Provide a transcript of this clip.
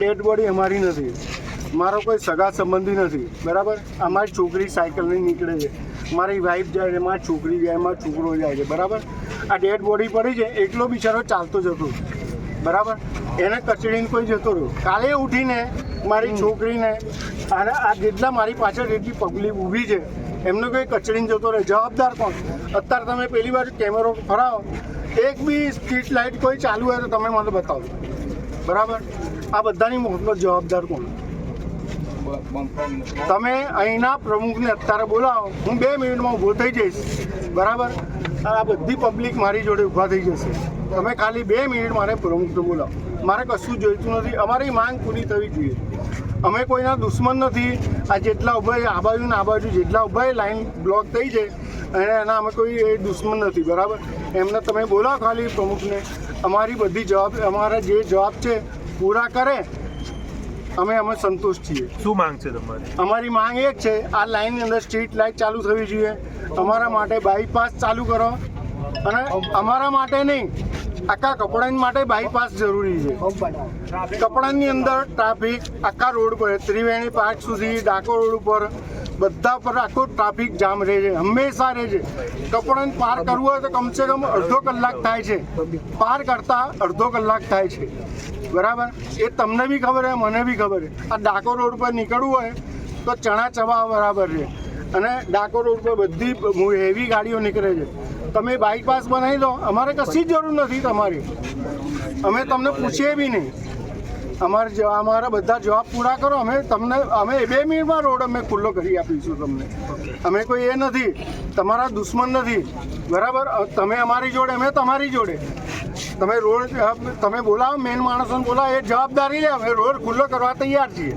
Dead body અમારી નથી, મારો કોઈ સગા સંબંધી નથી, બરાબર. અમારી છોકરી સાયકલ લઈને નીકળે છે, મારી વાઈફ જાય છે, મારી છોકરી જાય, મારો છોકરો જાય છે, બરાબર. આ ડેડ બોડી પડી છે, એકલો બિચારો ચાલતો જતો, બરાબર. એને કચડીને કોઈ જતો રહ્યો. કાલે ઉઠીને મારી છોકરીને અને આ જેટલા મારી પાછળ જેટલી પબ્લિક ઊભી છે એમને કોઈ કચડીને જતો રહે, જવાબદાર કોણ? અત્યારે તમે પહેલી વાર કેમેરો ફરાવો, એક બી સ્ટ્રીટ લાઇટ કોઈ ચાલુ હોય તો તમે મને બતાવો, બરાબર. આ બધાની મોહબ્બત જવાબદાર કોણ? તમે અહીંના પ્રમુખને અત્યારે બોલાવો, હું 2 મિનિટમાં ઊભો થઈ જઈશ, બરાબર. આ બધી પબ્લિક મારી જોડે ઊભા થઈ જશે. તમે ખાલી 2 મિનિટ મારે પ્રમુખને બોલાવો. મારે કશું જોઈતું નથી. અમારી માંગ પૂરી થવી જોઈએ. અમે કોઈના દુશ્મન નથી. આ જેટલા ઊભા આ બાજુ ને આ બાજુ જેટલા ઊભા લાઈન બ્લોક થઈ છે અને એના અમે કોઈ દુશ્મન નથી, બરાબર. એમને તમે બોલાવો ખાલી પ્રમુખને. અમારી બધી અમારા જે જવાબ છે પૂરા કરે અમે સંતોષ છીએ. શું માંગ છે તમારી? અમારી માંગ એક છે, આ લાઈનની અંદર સ્ટ્રીટ લાઇટ ચાલુ થવી જોઈએ. અમારા માટે બાયપાસ ચાલુ કરો, અને અમારા માટે નહીં, આખા કપડાની માટે બાયપાસ જરૂરી છે. કપડાની અંદર ટ્રાફિક આખા રોડ પર ત્રિવેણી પાર્ક સુધી ડાકોર રોડ ઉપર બધા પર આખો ટ્રાફિક જામ રહે છે, હંમેશા રહે છે. કપડાને પાર કરવું હોય તો કમસે કમ અડધો કલાક થાય છે, પાર કરતા અડધો કલાક થાય છે, બરાબર. એ તમને બી ખબર છે, મને બી ખબર છે. આ ડાકોર રોડ પર નીકળવું હોય તો ચણા ચવા બરાબર છે, અને ડાકોર રોડ પર બધી હેવી ગાડીઓ નીકળે છે. તમે બાયપાસ બનાવી દો, અમારે કશી જ જરૂર નથી તમારી. અમે તમને પૂછીએ બી નહીં. અમારા બધા જવાબ પૂરા કરો. અમે 2 મિનિટમાં રોડ અમે ખુલ્લો કરી આપીશું તમને. અમે કોઈ એ નથી, તમારા દુશ્મન નથી, બરાબર. તમે અમારી જોડે, અમે તમારી જોડે. તમે રોડ તમે બોલાવો, મેન માણસોને બોલાવો, એ જવાબદારી લે. અમે રોડ ખુલ્લો કરવા તૈયાર છીએ.